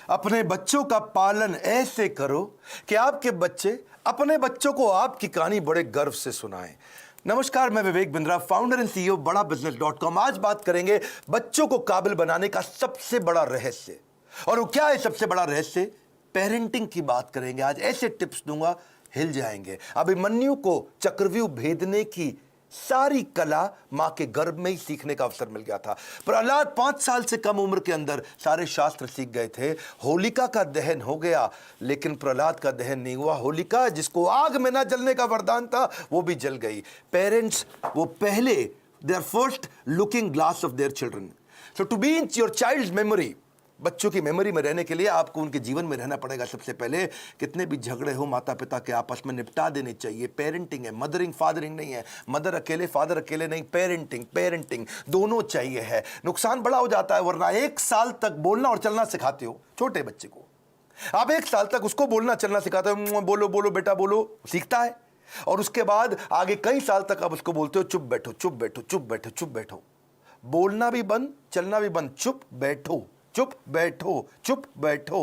अपने बच्चों का पालन ऐसे करो कि आपके बच्चे अपने बच्चों को आपकी कहानी बड़े गर्व से सुनाएं। नमस्कार, मैं Vivek Bindra, founder and CEO बड़ा बिजनेस.com। आज बात करेंगे बच्चों को काबिल बनाने का सबसे बड़ा रहस्य। और वो क्या है सबसे बड़ा रहस्य? पेरेंटिंग की बात करेंगे। आज ऐसे टिप्स दूंगा, हिल जाएंगे। अभिमन्यु को चक्रव्यूह भेदने की सारी कला मां के गर्भ में ही सीखने का अवसर मिल गया था। प्रहलाद 5 साल से कम उम्र के अंदर सारे शास्त्र सीख गए थे। होलिका का दहन हो गया, लेकिन प्रहलाद का दहन नहीं हुआ। होलिका, जिसको आग में ना जलने का वरदान था, वो भी जल गई। पेरेंट्स वो पहले, they are first looking glass of their children. So to be in your child's memory, बच्चों की मेमोरी में रहने के लिए आपको उनके जीवन में रहना पड़ेगा। सबसे पहले, कितने भी झगड़े हो माता पिता के आपस में निपटा देने चाहिए। पेरेंटिंग है, मदरिंग फादरिंग नहीं है। मदर अकेले फादर अकेले नहीं, पेरेंटिंग दोनों चाहिए है। नुकसान बड़ा हो जाता है, वरना 1 साल तक बोलना और चलना सिखाते हो छोटे बच्चे को। आप 1 साल तक उसको बोलना चलना सिखाते हो, बोलो बोलो बेटा बोलो, सीखता है। और उसके बाद आगे कई साल तक आप उसको बोलते हो चुप बैठो चुप बैठो चुप बैठो चुप बैठो। बोलना भी बंद, चलना भी बंद, चुप बैठो चुप बैठो चुप बैठो।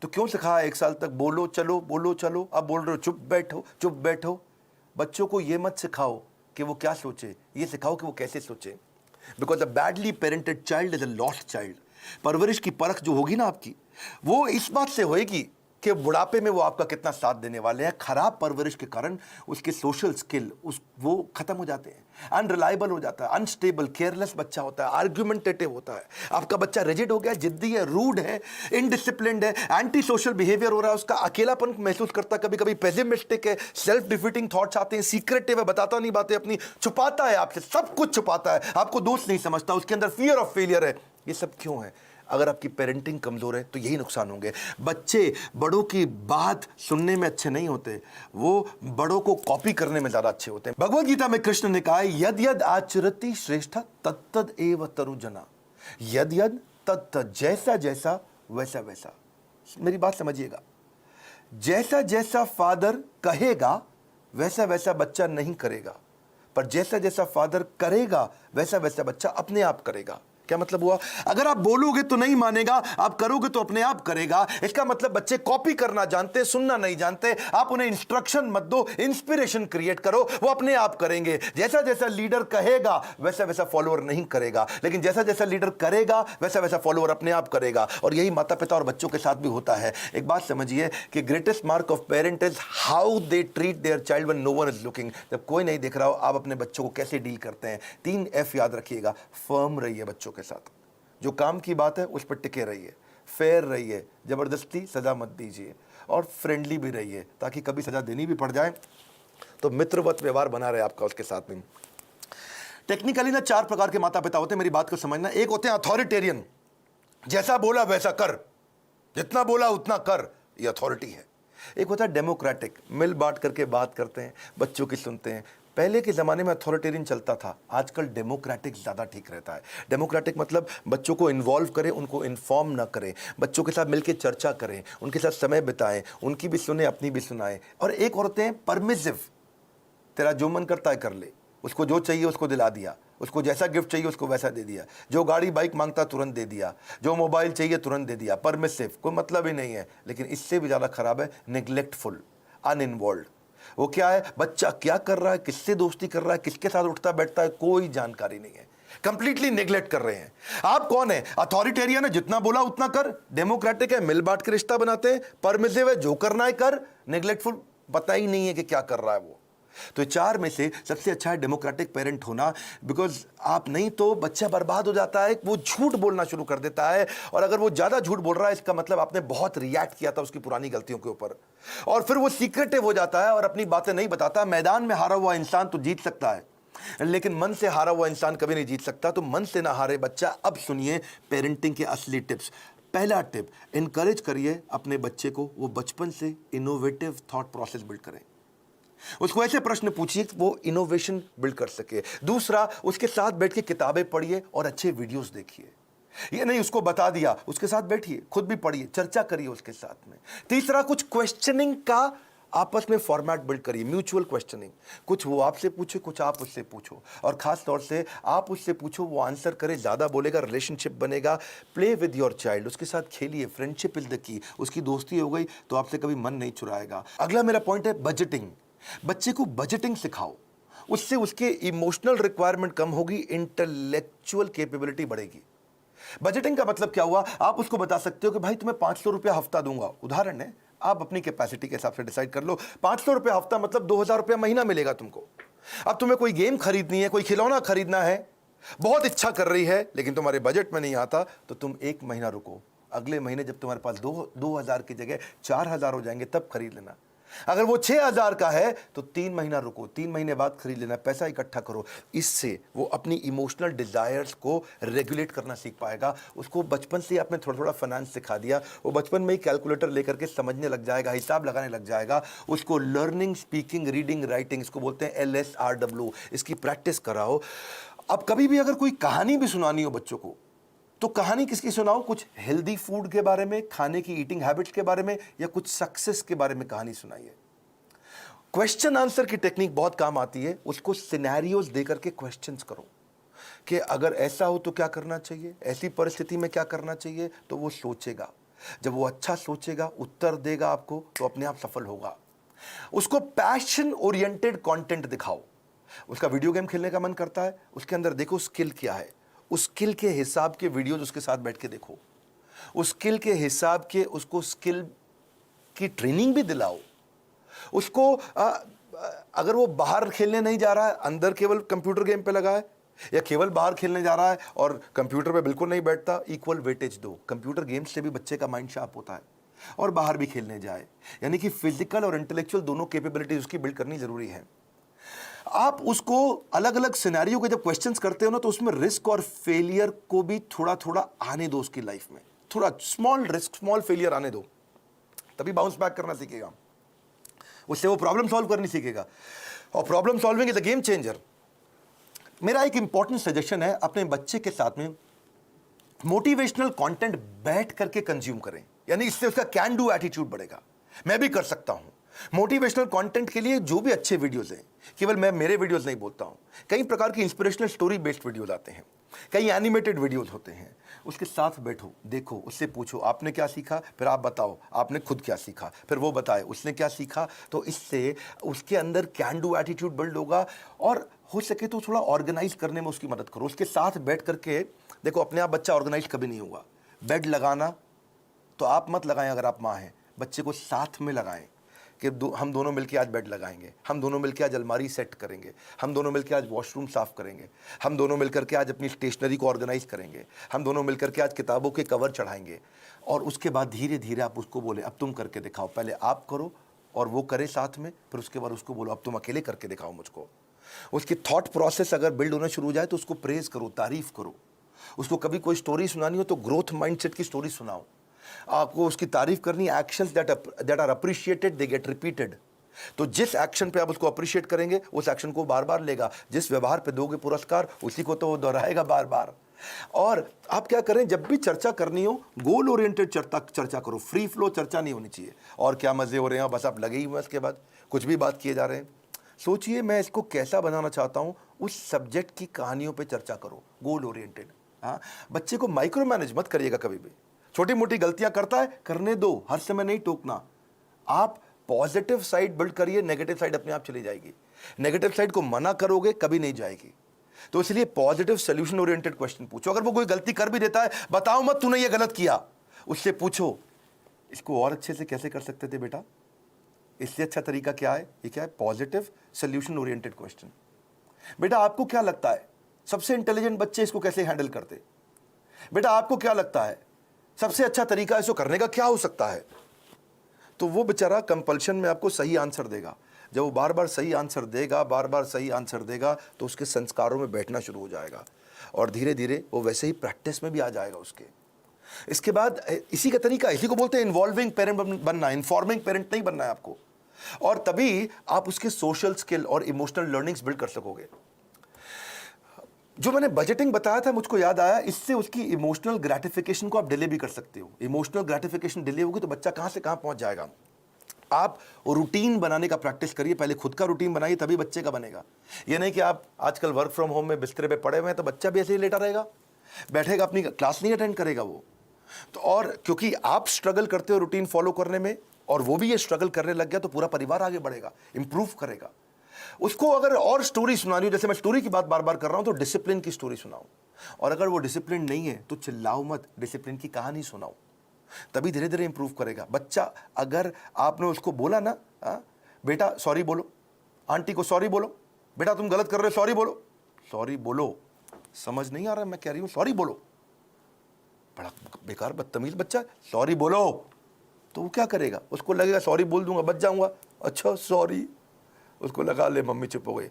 तो क्यों सिखाया 1 साल तक बोलो चलो, अब बोल रहे हो चुप बैठो। बच्चों को यह मत सिखाओ कि वो क्या सोचे, ये सिखाओ कि वो कैसे सोचे। Because a badly parented child is a lost child. परवरिश की परख जो होगी ना आपकी, वो इस बात से होएगी कि बुढ़ापे में वो आपका कितना साथ देने वाले हैं। खराब परवरिश के कारण उसके सोशल स्किल वो खत्म हो जाते हैं, अनरिलायबल हो जाता है, अनस्टेबल, केयरलेस बच्चा होता है, आर्ग्यूमेंटेटिव होता है। आपका बच्चा रिजिड हो गया, जिद्दी है, रूड है, इनडिसिप्लिन्ड है, एंटी सोशल बिहेवियर हो रहा है, उसका अकेलापन महसूस करता है, कभी कभी पेसिमिस्टिक है, सेल्फ डिफीटिंग थॉट्स आते हैं, सीक्रेटिव है, बताता नहीं बातें अपनी, छुपाता है आपसे, सब कुछ छुपाता है, आपको दोस्त नहीं समझता, उसके अंदर फियर ऑफ फेलियर है। ये सब क्यों है? अगर आपकी पेरेंटिंग कमजोर है तो यही नुकसान होंगे। बच्चे बड़ों की बात सुनने में अच्छे नहीं होते, वो बड़ों को कॉपी करने में ज्यादा अच्छे होते हैं। भगवद गीता में कृष्ण ने कहा है, यद यद आचरति श्रेष्ठ तत्तद एव तरुजना। यद यद तत्तद, जैसा जैसा वैसा वैसा। मेरी बात समझिएगा, जैसा जैसा फादर कहेगा वैसा वैसा बच्चा नहीं करेगा, पर जैसा जैसा फादर करेगा वैसा वैसा बच्चा अपने आप करेगा। क्या मतलब हुआ? अगर आप बोलोगे तो नहीं मानेगा, आप करोगे तो अपने आप करेगा। इसका मतलब बच्चे कॉपी करना जानते, सुनना नहीं जानते। आप उन्हें इंस्ट्रक्शन मत दो, इंस्पिरेशन क्रिएट करो, वो अपने आप करेंगे। जैसा जैसा लीडर कहेगा वैसा वैसा फॉलोअर नहीं करेगा, लेकिन जैसा जैसा लीडर करेगा वैसा वैसा फॉलोअर अपने आप करेगा। और यही माता पिता और बच्चों के साथ भी होता है। एक बात समझिए कि greatest mark of parent is how they treat their child when no one is looking. जब कोई नहीं देख रहा हो, आप अपने बच्चों को कैसे डील करते हैं। 3 F याद रखिएगा। फर्म रहिए बच्चों के साथ, जो काम की बात है उस पर टिके रहिए, फेयर रहिए, जबरदस्ती सजा मत दीजिए, और फ्रेंडली भी रहिए, ताकि कभी सजा देनी भी पड़ जाए तो मित्रवत व्यवहार बना रहे आपका उसके साथ में। टेक्निकली ना 4 प्रकार के माता पिता होते हैं, मेरी बात को समझना। एक होते हैं अथॉरिटेरियन, जैसा बोला वैसा कर, जितना बोला उतना कर, ये अथॉरिटी है। एक होता है डेमोक्रेटिक, मिल बांट करके बात करते हैं, बच्चों की सुनते हैं। पहले के ज़माने में अथॉरिटेरियन चलता था, आजकल डेमोक्रेटिक ज़्यादा ठीक रहता है। डेमोक्रेटिक मतलब बच्चों को इन्वॉल्व करें, उनको इन्फॉर्म ना करें, बच्चों के साथ मिलकर चर्चा करें, उनके साथ समय बिताएं, उनकी भी सुने, अपनी भी सुनाएं। और एक होते हैं परमिसिव, तेरा जो मन करता है कर ले, उसको जो चाहिए उसको दिला दिया, उसको जैसा गिफ्ट चाहिए उसको वैसा दे दिया, जो गाड़ी बाइक मांगता तुरंत दे दिया, जो मोबाइल चाहिए तुरंत दे दिया। परमिसिव, कोई मतलब ही नहीं है। लेकिन इससे भी ज़्यादा खराब है नेग्लेक्टफुल, अनइन्वॉल्व। वो क्या है? बच्चा क्या कर रहा है, किससे दोस्ती कर रहा है, किसके साथ उठता बैठता है, कोई जानकारी नहीं है। कंप्लीटली नेग्लेक्ट कर रहे हैं। आप कौन है? अथॉरिटेरियन है, जितना बोला उतना कर। डेमोक्रेटिक है, मिल बांट के रिश्ता बनाते हैं। परमिसिव है, जो करना है कर। नेग्लेक्टफुल, पता ही नहीं है कि क्या कर रहा है वो। तो 4 में से सबसे अच्छा है डेमोक्रेटिक पेरेंट होना। बिकॉज आप नहीं तो बच्चा बर्बाद हो जाता है, वो झूठ बोलना शुरू कर देता है। और अगर वो ज्यादा झूठ बोल रहा है, इसका मतलब आपने बहुत रिएक्ट किया था उसकी पुरानी गलतियों के ऊपर, और फिर वो सीक्रेटिव हो जाता है और अपनी बातें नहीं बताता। मैदान में हारा हुआ इंसान तो जीत सकता है, लेकिन मन से हारा हुआ इंसान कभी नहीं जीत सकता। तो मन से ना हारे बच्चा। अब सुनिए पेरेंटिंग के असली टिप्स। पहला टिप, इनकरेज करिए अपने बच्चे को, वो बचपन से इनोवेटिव थॉट प्रोसेस बिल्ड करें। उसको ऐसे प्रश्न पूछिए कि वो इनोवेशन बिल्ड कर सके। दूसरा, उसके साथ बैठ के किताबें पढ़िए और अच्छे वीडियोस देखिए। ये नहीं उसको बता दिया, उसके साथ बैठिए, खुद भी पढ़िए, चर्चा करिए उसके साथ में। तीसरा, कुछ क्वेश्चनिंग का आपस में फॉर्मेट बिल्ड करिए, म्यूचुअल क्वेश्चनिंग, कुछ वो आपसे पूछे, कुछ आप उससे पूछो, और खास तौर से आप उससे पूछो, वो आंसर करे, ज़्यादा बोलेगा, रिलेशनशिप बनेगा। प्ले विद योर चाइल्ड, उसके साथ खेलिए, फ्रेंडशिप इज द की। उसकी दोस्ती हो गई तो आपसे कभी मन नहीं चुराएगा। अगला मेरा पॉइंट है बजटिंग। बच्चे को बजटिंग सिखाओ, उससे उसके इमोशनल रिक्वायरमेंट कम होगी, इंटेलेक्चुअल कैपेबिलिटी बढ़ेगी। बजटिंग का मतलब क्या हुआ, आप उसको बता सकते हो कि भाई तुम्हें 500 रुपया हफ्ता दूंगा, उदाहरण है, आप अपनी कैपेसिटी के हिसाब से डिसाइड कर लो। 500 रुपया हफ्ता मतलब 2000 रुपया महीना मिलेगा तुमको। अब तुम्हें कोई गेम खरीदनी है, कोई खिलौना खरीदना है, बहुत इच्छा कर रही है, लेकिन तुम्हारे बजट में नहीं आता, तो तुम एक महीना रुको, अगले महीने जब तुम्हारे पास 2000 की जगह 4000 हो जाएंगे तब खरीद लेना। अगर वो 6000 का है तो 3 महीना रुको, 3 महीने बाद खरीद लेना, पैसा इकट्ठा करो। इससे वो अपनी इमोशनल डिजायर्स को रेगुलेट करना सीख पाएगा। उसको बचपन से आपने थोड़ा थोड़ा फाइनेंस सिखा दिया, वो बचपन में ही कैलकुलेटर लेकर के समझने लग जाएगा, हिसाब लगाने लग जाएगा। उसको लर्निंग, स्पीकिंग, रीडिंग, राइटिंग, इसको बोलते हैं LSRW, इसकी प्रैक्टिस कराओ। अब कभी भी अगर कोई कहानी भी सुनानी हो बच्चों को, तो कहानी किसकी सुनाओ, कुछ हेल्दी फूड के बारे में, खाने की ईटिंग हैबिट्स के बारे में, या कुछ सक्सेस के बारे में कहानी सुनाइए। क्वेश्चन आंसर की टेक्निक बहुत काम आती है। उसको सिनेरियोज देकर के क्वेश्चंस करो कि अगर ऐसा हो तो क्या करना चाहिए, ऐसी परिस्थिति में क्या करना चाहिए, तो वो सोचेगा। जब वो अच्छा सोचेगा, उत्तर देगा आपको, तो अपने आप सफल होगा। उसको पैशन ओरिएंटेड कंटेंट दिखाओ। उसका वीडियो गेम खेलने का मन करता है, उसके अंदर देखो स्किल क्या है, उस स्किल के हिसाब के वीडियोज उसके साथ बैठ के देखो, उस स्किल के हिसाब के उसको स्किल की ट्रेनिंग भी दिलाओ। उसको अगर वो बाहर खेलने नहीं जा रहा है, अंदर केवल कंप्यूटर गेम पे लगा है, या केवल बाहर खेलने जा रहा है और कंप्यूटर पे बिल्कुल नहीं बैठता, इक्वल वेटेज दो। कंप्यूटर गेम्स से भी बच्चे का माइंड शार्प होता है, और बाहर भी खेलने जाए। यानी कि फिजिकल और इंटेलेक्चुअल दोनों कैपेबिलिटीज उसकी बिल्ड करनी जरूरी है। आप उसको अलग अलग सिनेरियो के जब क्वेश्चंस करते हो ना, तो उसमें रिस्क और फेलियर को भी थोड़ा थोड़ा आने दो उसकी लाइफ में। थोड़ा स्मॉल रिस्क, स्मॉल फेलियर आने दो, तभी बाउंस बैक करना सीखेगा। उससे वो प्रॉब्लम सॉल्व करनी सीखेगा, और problem solving is a game changer. मेरा एक इंपॉर्टेंट सजेशन है, अपने बच्चे के साथ में मोटिवेशनल कंटेंट बैठ करके कंज्यूम करें, यानी इससे उसका कैन डू एटीट्यूड बढ़ेगा। मैं भी कर सकता हूं। मोटिवेशनल कंटेंट के लिए जो भी अच्छे वीडियोस हैं, केवल मैं मेरे वीडियोस नहीं बोलता हूं, कई प्रकार की इंस्पिरेशनल स्टोरी बेस्ड वीडियोस आते हैं, कई एनिमेटेड वीडियोस होते हैं। उसके साथ बैठो, देखो, उससे पूछो आपने क्या सीखा, फिर आप बताओ आपने खुद क्या सीखा, फिर वो बताए उसने क्या सीखा। तो इससे उसके अंदर कैन डू एटीट्यूड बिल्ड होगा, और हो सके तो थोड़ा ऑर्गेनाइज करने में उसकी मदद करो। उसके साथ बैठ करके देखो, अपने आप बच्चा ऑर्गेनाइज कभी नहीं होगा। बेड लगाना तो आप मत लगाएं, अगर आप माँ हैं, बच्चे को साथ में लगाएं कि हम दोनों मिलकर आज बेड लगाएंगे, हम दोनों मिलकर आज अलमारी सेट करेंगे, हम दोनों मिलकर आज वॉशरूम साफ करेंगे, हम दोनों मिलकर के आज अपनी स्टेशनरी को ऑर्गेनाइज करेंगे, हम दोनों मिलकर के आज किताबों के कवर चढ़ाएंगे। और उसके बाद धीरे धीरे आप उसको बोले अब तुम करके दिखाओ, पहले आप करो और वो करे साथ में, फिर उसके बाद उसको बोलो अब तुम अकेले करके दिखाओ मुझको। उसकी थॉट प्रोसेस अगर बिल्ड होना शुरू हो जाए तो उसको प्रेज करो, तारीफ करो। उसको कभी कोई स्टोरी सुनानी हो तो ग्रोथ माइंडसेट की स्टोरी सुनाओ। आपको उसकी तारीफ करनी, actions that are appreciated they get repeated. तो जिस एक्शन पे आप उसको अप्रिशिएट करेंगे, उस एक्शन को बार बार लेगा। जिस व्यवहार पे दोगे पुरस्कार, उसी को तो वो दोहराएगा बार बार। और आप क्या करें, जब भी चर्चा करनी हो, गोल ओरिएंटेड चर्चा करो, फ्री फ्लो चर्चा नहीं होनी चाहिए। और क्या मजे हो रहे हैं, बस आप लगे ही हुए, इसके बाद कुछ भी बात किए जा रहे हैं। सोचिए मैं इसको कैसा बनाना चाहता हूं, उस सब्जेक्ट की कहानियों पे चर्चा करो, गोल ओरिएंटेड। हाँ, बच्चे को माइक्रो मैनेज मत करिएगा कभी भी। छोटी मोटी गलतियां करता है, करने दो, हर समय नहीं टोकना। आप पॉजिटिव साइड बिल्ड करिए, नेगेटिव साइड अपने आप चली जाएगी। नेगेटिव साइड को मना करोगे कभी नहीं जाएगी। तो इसलिए पॉजिटिव सोल्यूशन ओरिएंटेड क्वेश्चन पूछो। अगर वो कोई गलती कर भी देता है, बताओ मत तूने ये गलत किया, उससे पूछो इसको और अच्छे से कैसे कर सकते थे बेटा, इससे अच्छा तरीका क्या है। ये क्या है, पॉजिटिव सोल्यूशन ओरिएंटेड क्वेश्चन। बेटा आपको क्या लगता है सबसे इंटेलिजेंट बच्चे इसको कैसे हैंडल करते, बेटा आपको क्या लगता है सबसे अच्छा तरीका इसको करने का क्या हो सकता है। तो वो बेचारा कंपल्शन में आपको सही आंसर देगा। जब वो बार बार सही आंसर देगा, बार बार सही आंसर देगा, तो उसके संस्कारों में बैठना शुरू हो जाएगा, और धीरे धीरे वो वैसे ही प्रैक्टिस में भी आ जाएगा उसके। इसके बाद इसी का तरीका, इसी को बोलते हैं इन्वॉल्विंग पेरेंट बनना, इन्फॉर्मिंग पेरेंट नहीं बनना है आपको। और तभी आप उसके सोशल स्किल और इमोशनल लर्निंग्स बिल्ड कर सकोगे। जो मैंने बजटिंग बताया था, मुझको याद आया, इससे उसकी इमोशनल ग्रेटिफिकेशन को आप डिले भी कर सकते हो। इमोशनल ग्रेटिफिकेशन डिले होगी तो बच्चा कहां से कहां पहुंच जाएगा। आप रूटीन बनाने का प्रैक्टिस करिए, पहले खुद का रूटीन बनाइए, तभी बच्चे का बनेगा। ये नहीं कि आप आजकल वर्क फ्रॉम होम में बिस्तरे पे पड़े हुए हैं तो बच्चा भी ऐसे ही लेटा रहेगा, बैठेगा, अपनी क्लास नहीं अटेंड करेगा वो। तो और क्योंकि आप स्ट्रगल करते हो रूटीन फॉलो करने में और वो भी ये स्ट्रगल करने लग गया, तो पूरा परिवार आगे बढ़ेगा, इंप्रूव करेगा। उसको अगर और स्टोरी सुनानी हो, जैसे मैं स्टोरी की बात बार बार कर रहा हूं, तो डिसिप्लिन की स्टोरी सुनाओ। और अगर वो डिसिप्लिन नहीं है तो चिल्लाओ मत, डिसिप्लिन की कहानी सुनाओ, तभी धीरे धीरे इंप्रूव करेगा बच्चा। अगर आपने उसको बोला ना, बेटा सॉरी बोलो, आंटी को सॉरी बोलो, बेटा तुम गलत कर रहे हो सॉरी बोलो, सॉरी बोलो, समझ नहीं आ रहा मैं कह रही हूं सॉरी बोलो, बड़ा बेकार बदतमीज बच्चा, सॉरी बोलो। तो वो क्या करेगा, उसको लगेगा सॉरी बोल दूंगा बच जाऊंगा, अच्छा सॉरी, उसको लगा ले मम्मी चुप हो गई,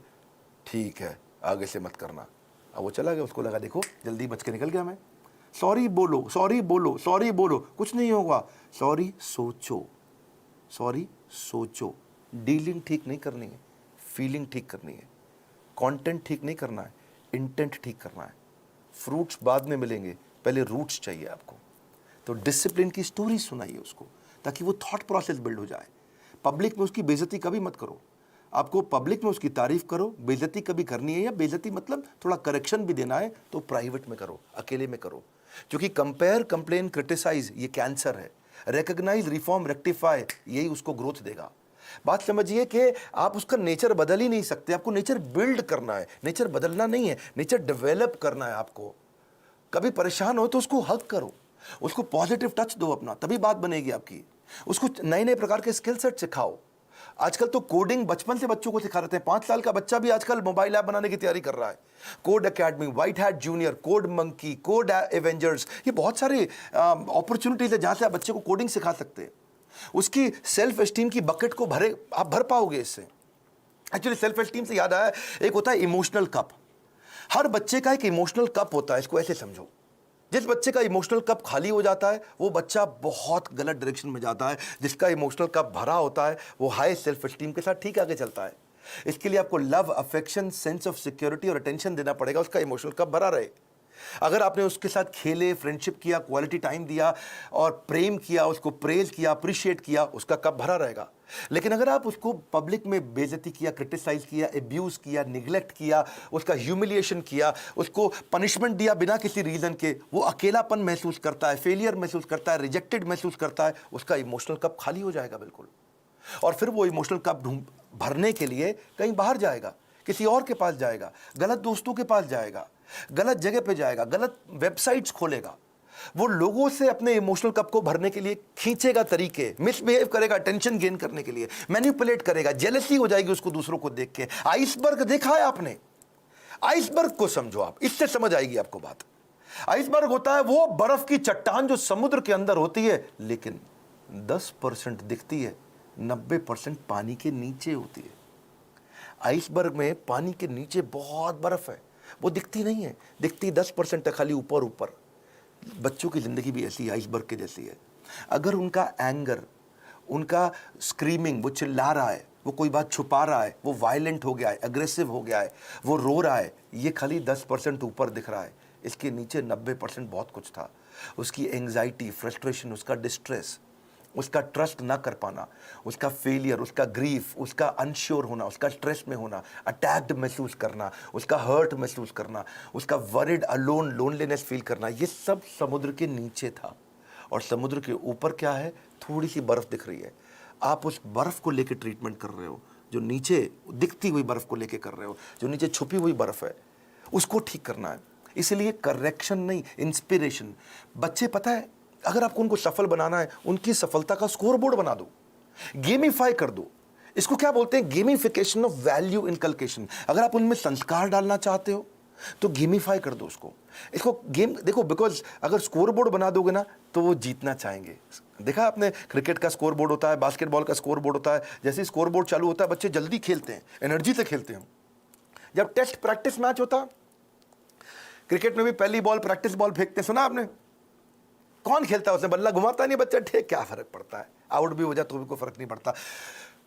ठीक है आगे से मत करना। अब वो चला गया, उसको लगा देखो जल्दी बच के निकल गया मैं, सॉरी बोलो सॉरी बोलो सॉरी बोलो, कुछ नहीं होगा, सॉरी सोचो, सॉरी सोचो। डीलिंग ठीक नहीं करनी है, फीलिंग ठीक करनी है, कंटेंट ठीक नहीं करना है, इंटेंट ठीक करना है। फ्रूट्स बाद में मिलेंगे, पहले रूट्स चाहिए आपको। तो डिसिप्लिन की स्टोरी सुनाइए उसको, ताकि वो थॉट प्रोसेस बिल्ड हो जाए। पब्लिक में उसकी बेइज्जती कभी मत करो, आपको पब्लिक में उसकी तारीफ करो, बेइज्जती कभी करनी है, या बेइज्जती मतलब थोड़ा करेक्शन भी देना है तो प्राइवेट में करो, अकेले में करो। क्योंकि कंपेयर, कंप्लेन, क्रिटिसाइज ये कैंसर है, रिकॉग्नाइज, रिफॉर्म, रेक्टिफाई यही उसको ग्रोथ देगा। बात समझिए कि आप उसका नेचर बदल ही नहीं सकते, आपको नेचर बिल्ड करना है, नेचर बदलना नहीं है, नेचर डेवलप करना है आपको। कभी परेशान हो तो उसको हक करो, उसको पॉजिटिव टच दो अपना, तभी बात बनेगी आपकी। उसको नए नए प्रकार के स्किल सेट सिखाओ। आजकल तो कोडिंग बचपन से बच्चों को सिखा रहे हैं, 5 साल का बच्चा भी आजकल मोबाइल ऐप बनाने की तैयारी कर रहा है। Code academy, white hat junior, code monkey, code Avengers, ये बहुत सारे अपॉर्चुनिटीज है जहां से आप बच्चे को कोडिंग सिखा सकते हैं। उसकी सेल्फ एस्टीम की बकेट को आप भर पाओगे इससे। एक्चुअली सेल्फ एस्टीम से याद आया, एक होता है इमोशनल कप। हर बच्चे का एक इमोशनल कप होता है, इसको ऐसे समझो। जिस बच्चे का इमोशनल कप खाली हो जाता है वो बच्चा बहुत गलत डायरेक्शन में जाता है, जिसका इमोशनल कप भरा होता है वो हाई सेल्फ एस्टीम के साथ ठीक आगे चलता है। इसके लिए आपको love, affection, sense of security और अटेंशन देना पड़ेगा, उसका इमोशनल कप भरा रहे। अगर आपने उसके साथ खेले, फ्रेंडशिप किया, क्वालिटी टाइम दिया और प्रेम किया, उसको प्रेज किया, अप्रिशिएट किया, उसका कप भरा रहेगा। लेकिन अगर आप उसको पब्लिक में बेइज्जती किया, क्रिटिसाइज किया, एब्यूज किया, निगलेक्ट किया, उसका ह्यूमिलिएशन किया, उसको पनिशमेंट दिया बिना किसी रीजन के, वो अकेलापन महसूस करता है, फेलियर महसूस करता है, रिजेक्टेड महसूस करता है, उसका इमोशनल कप खाली हो जाएगा बिल्कुल। और फिर वो इमोशनल कप भरने के लिए कहीं बाहर जाएगा, किसी और के पास जाएगा, गलत दोस्तों के पास जाएगा, गलत जगह पे जाएगा, गलत वेबसाइट्स खोलेगा, वो लोगों से अपने इमोशनल कप को भरने के लिए खींचेगा तरीके, मिसबिहेव करेगा अटेंशन गेन करने के लिए, मैनिपुलेट करेगा, जेलसी हो जाएगी उसको दूसरों को देख के। आइसबर्ग देखा है आपने? आइसबर्ग को समझो आप, इससे समझ आएगी आपको बात। आइसबर्ग होता है वो बर्फ की चट्टान जो समुद्र के अंदर होती है, लेकिन 10% दिखती है, 90% पानी के नीचे होती है। आइसबर्ग में पानी के नीचे बहुत बर्फ है, वो दिखती नहीं है, दिखती 10% है, खाली ऊपर ऊपर। बच्चों की जिंदगी भी ऐसी आइसबर्ग के जैसी है। अगर उनका एंगर, उनका स्क्रीमिंग, वो चिल्ला रहा है, वो कोई बात छुपा रहा है, वो वायलेंट हो गया है, अग्रेसिव हो गया है, वो रो रहा है, ये खाली 10% ऊपर दिख रहा है, इसके नीचे 90% बहुत कुछ था। उसकी एंग्जाइटी, फ्रस्ट्रेशन, उसका डिस्ट्रेस, उसका ट्रस्ट ना कर पाना, उसका फेलियर, उसका ग्रीफ, उसका अनश्योर होना, उसका स्ट्रेस में होना, अटैक्ड महसूस करना, उसका हर्ट महसूस करना, उसका वरिड, अलोन, लोनलीनेस फील करना, ये सब समुद्र के नीचे था। और समुद्र के ऊपर क्या है? थोड़ी सी बर्फ दिख रही है। आप उस बर्फ को लेकर ट्रीटमेंट कर रहे हो, जो नीचे दिखती हुई बर्फ को लेकर कर रहे हो, जो नीचे छुपी हुई बर्फ है, उसको ठीक करना है। इसलिए करेक्शन नहीं, इंस्पिरेशन। बच्चे, पता है, अगर आपको उनको सफल बनाना है, उनकी सफलता का स्कोर बोर्ड बना दो, गेमिफाई कर दो। इसको क्या बोलते हैं? Gamification of value inculcation. अगर आप उनमें संस्कार डालना चाहते हो तो गेमिफाई कर दो उसको। इसको गेम देखो, बिकॉज अगर स्कोर बोर्ड बना दोगे ना तो वो जीतना चाहेंगे। देखा आपने, क्रिकेट का स्कोर बोर्ड होता है, बास्केटबॉल का स्कोर बोर्ड होता है। जैसे स्कोर बोर्ड चालू होता है, बच्चे जल्दी खेलते हैं, एनर्जी से खेलते हैं। जब टेस्ट प्रैक्टिस मैच होता, क्रिकेट में भी पहली बॉल प्रैक्टिस बॉल फेंकते, सुना आपने? कौन खेलता है? उसने बल्ला घुमाता नहीं बच्चा, ठीक, क्या फर्क पड़ता है, आउट भी हो जाए तो भी कोई फर्क नहीं पड़ता।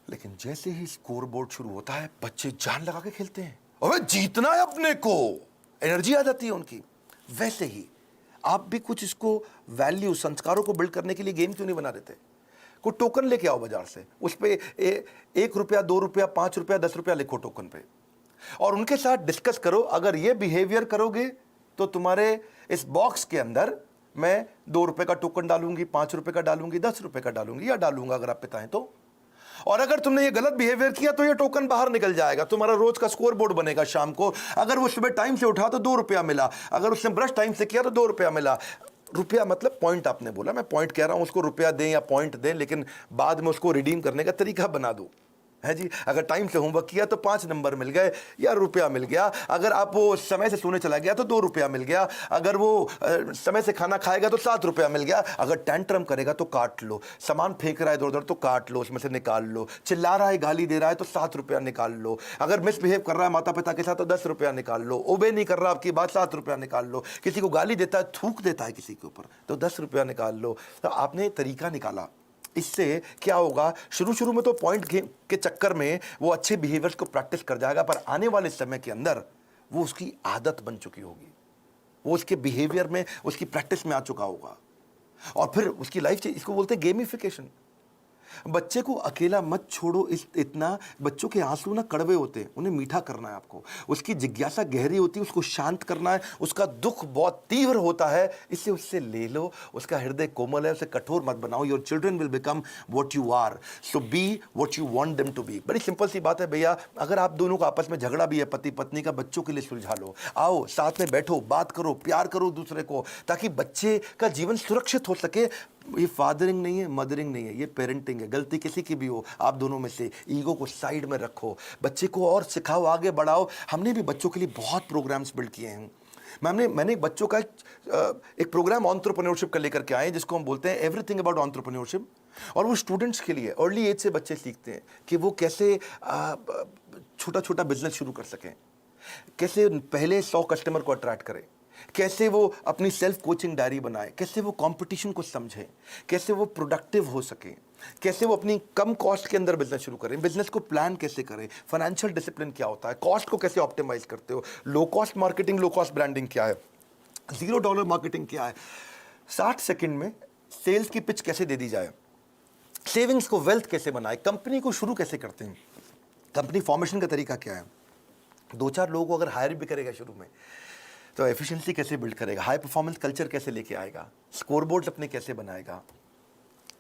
लेकिन जैसे ही स्कोर बोर्ड शुरू होता है, बच्चे जान लगा के खेलते हैं, अबे जीतना है अपने को, एनर्जी आ जाती है उनकी। वैसे ही आप भी कुछ इसको वैल्यू, संस्कारों को बिल्ड करने के लिए गेम क्यों नहीं बना देते? कोई टोकन लेके आओ बाजार से, उस पर 1 रुपया, 2 रुपया, 5 रुपया, 10 रुपया लिखो टोकन पे, और उनके साथ डिस्कस करो। अगर ये बिहेवियर करोगे तो तुम्हारे इस बॉक्स के अंदर मैं 2 रुपए का टोकन डालूंगी, 5 रुपए का डालूंगी, 10 रुपए का डालूंगी या डालूंगा अगर आप पिता हैं तो। और अगर तुमने ये गलत बिहेवियर किया तो ये टोकन बाहर निकल जाएगा, तुम्हारा रोज का स्कोर बोर्ड बनेगा शाम को। अगर वो सुबह टाइम से उठा तो 2 रुपया मिला, अगर उसने ब्रश टाइम से किया तो 2 रुपया मिला। रुपया मतलब पॉइंट, आपने बोला, मैं पॉइंट कह रहा हूं, उसको रुपया दें या पॉइंट दें, लेकिन बाद में उसको रिडीम करने का तरीका बना दो, है जी। अगर टाइम से होमवर्क किया तो 5 नंबर मिल गए या रुपया मिल गया। अगर आप वो समय से सोने चला गया तो 2 रुपया मिल गया। अगर वो समय से खाना खाएगा तो 7 रुपया मिल गया। अगर टेंट्रम करेगा तो काट लो, सामान फेंक रहा है इधर उधर तो काट लो, उसमें से निकाल लो, चिल्ला रहा है, गाली दे रहा है तो 7 रुपया निकाल लो। अगर मिसबिहेव कर रहा है माता पिता के साथ तो 10 रुपया निकाल लो। ओबे नहीं कर रहा आपकी बात, 7 रुपया निकाल लो। किसी को गाली देता है, थूक देता है किसी के ऊपर तो 10 रुपया निकाल लो। तो आपने तरीका निकाला। इससे क्या होगा, शुरू शुरू में तो पॉइंट के चक्कर में वो अच्छे बिहेवियर्स को प्रैक्टिस कर जाएगा, पर आने वाले समय के अंदर वो उसकी आदत बन चुकी होगी, वो उसके बिहेवियर में, उसकी प्रैक्टिस में आ चुका होगा, और फिर उसकी लाइफ से, इसको बोलते हैं गेमिफिकेशन। बच्चे को अकेला मत छोड़ो, इतना बच्चों के आंसू ना कड़वे होते हैं, उन्हें मीठा करना है आपको। उसकी जिज्ञासा गहरी होती है, उसको शांत करना है। उसका दुख बहुत तीव्र होता है, इससे उससे ले लो। उसका हृदय कोमल है, उसे कठोर मत बनाओ। Your children will become what you are, so be what you want them to be. बड़ी सिंपल सी बात है भैया। अगर आप दोनों का आपस में झगड़ा भी है पति पत्नी का, बच्चों के लिए सुलझा लो। आओ साथ में बैठो, बात करो, प्यार करो दूसरे को, ताकि बच्चे का जीवन सुरक्षित हो सके। ये फादरिंग नहीं है, मदरिंग नहीं है, ये पेरेंटिंग है। गलती किसी की भी हो, आप दोनों में से ईगो को साइड में रखो, बच्चे को और सिखाओ, आगे बढ़ाओ। हमने भी बच्चों के लिए बहुत प्रोग्राम्स बिल्ड किए हैं। मैंने बच्चों का एक प्रोग्राम एंटरप्रेन्योरशिप का लेकर के आए, जिसको हम बोलते हैं एवरीथिंग अबाउट एंटरप्रेन्योरशिप। और वो स्टूडेंट्स के लिए, अर्ली एज से बच्चे सीखते हैं कि वो कैसे छोटा छोटा बिजनेस शुरू कर सकें, कैसे पहले 100 कस्टमर को अट्रैक्ट करें, कैसे वो अपनी सेल्फ कोचिंग डायरी बनाए, कैसे वो कंपटीशन को समझें, कैसे वो प्रोडक्टिव हो सके, कैसे वो अपनी कम कॉस्ट के अंदर बिजनेस शुरू करें, बिजनेस को प्लान कैसे करें, फाइनेंशियल डिसिप्लिन क्या होता है, कॉस्ट को कैसे ऑप्टिमाइज करते हो, low cost marketing, low cost branding क्या है, $0 मार्केटिंग क्या है, 60 सेकंड में सेल्स की पिच कैसे दे दी जाए, सेविंग्स को वेल्थ कैसे बनाए, कंपनी को शुरू कैसे करते हैं, कंपनी फॉर्मेशन का तरीका क्या है, 2-4 लोगों को अगर हायर भी करेगा शुरू में तो एफिशिएंसी कैसे बिल्ड करेगा, हाई परफॉर्मेंस कल्चर कैसे लेके आएगा, स्कोरबोर्ड्स अपने कैसे बनाएगा,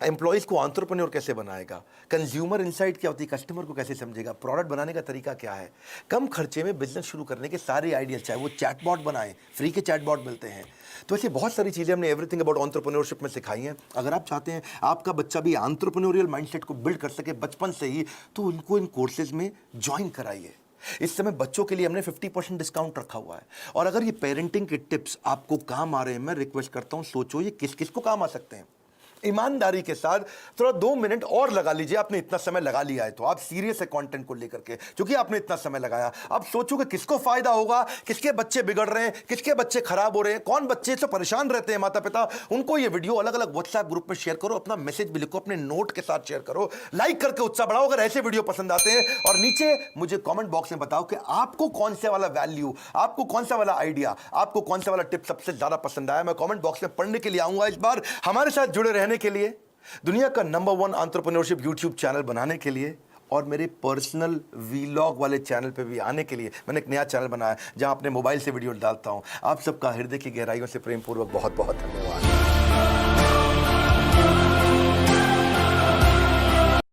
एम्प्लॉइज़ को एंटरप्रेन्योर कैसे बनाएगा, कंज्यूमर इनसाइट क्या होती है, कस्टमर को कैसे समझेगा, प्रोडक्ट बनाने का तरीका क्या है, कम खर्चे में बिजनेस शुरू करने के सारे आइडियाज, चाहे वो चैटबॉट बनाएं, फ्री के चैटबॉट मिलते हैं। तो ऐसी बहुत सारी चीज़ें हमने एवरीथिंग अबाउट एंटरप्रेन्योरशिप में सिखाई हैं। अगर आप चाहते हैं आपका बच्चा भी एंटरप्रेन्योरियल माइंडसेट को बिल्ड कर सके बचपन से ही, तो उनको इन कोर्सेज में ज्वाइन कराइए। इस समय बच्चों के लिए हमने 50% डिस्काउंट रखा हुआ है। और अगर ये पेरेंटिंग के टिप्स आपको काम आ रहे हैं, मैं रिक्वेस्ट करता हूं सोचो ये किस किस को काम आ सकते हैं। ईमानदारी के साथ थोड़ा 2 मिनट और लगा लीजिए। आपने इतना समय लगा लिया है तो आप सीरियस है कंटेंट को लेकर के, क्योंकि आपने इतना समय लगाया। अब सोचो कि किसको फायदा होगा, किसके बच्चे बिगड़ रहे हैं, किसके बच्चे खराब हो रहे हैं, कौन बच्चे से परेशान रहते हैं माता पिता, उनको ये वीडियो अलग अलग व्हाट्सएप ग्रुप में शेयर करो, अपना मैसेज भी लिखो, अपने नोट के साथ शेयर करो, लाइक करके उत्साह बढ़ाओ अगर ऐसे वीडियो पसंद आते हैं। और नीचे मुझे कॉमेंट बॉक्स में बताओ कि आपको कौन से वाला वैल्यू, आपको कौन सा वाला आइडिया, आपको कौन सा वाला टिप सबसे ज्यादा पसंद आया। मैं कॉमेंट बॉक्स में पढ़ने के लिए आऊंगा। इस बार हमारे साथ जुड़े रहने के लिए, दुनिया का नंबर 1 एंटरप्रेन्योरशिप यूट्यूब चैनल बनाने के लिए और मेरे पर्सनल वीलॉग वाले चैनल पे भी आने के लिए मैंने एक नया चैनल बनाया जहां अपने मोबाइल से वीडियो डालता हूं। आप सबका हृदय की गहराइयों से प्रेम पूर्वक बहुत बहुत धन्यवाद।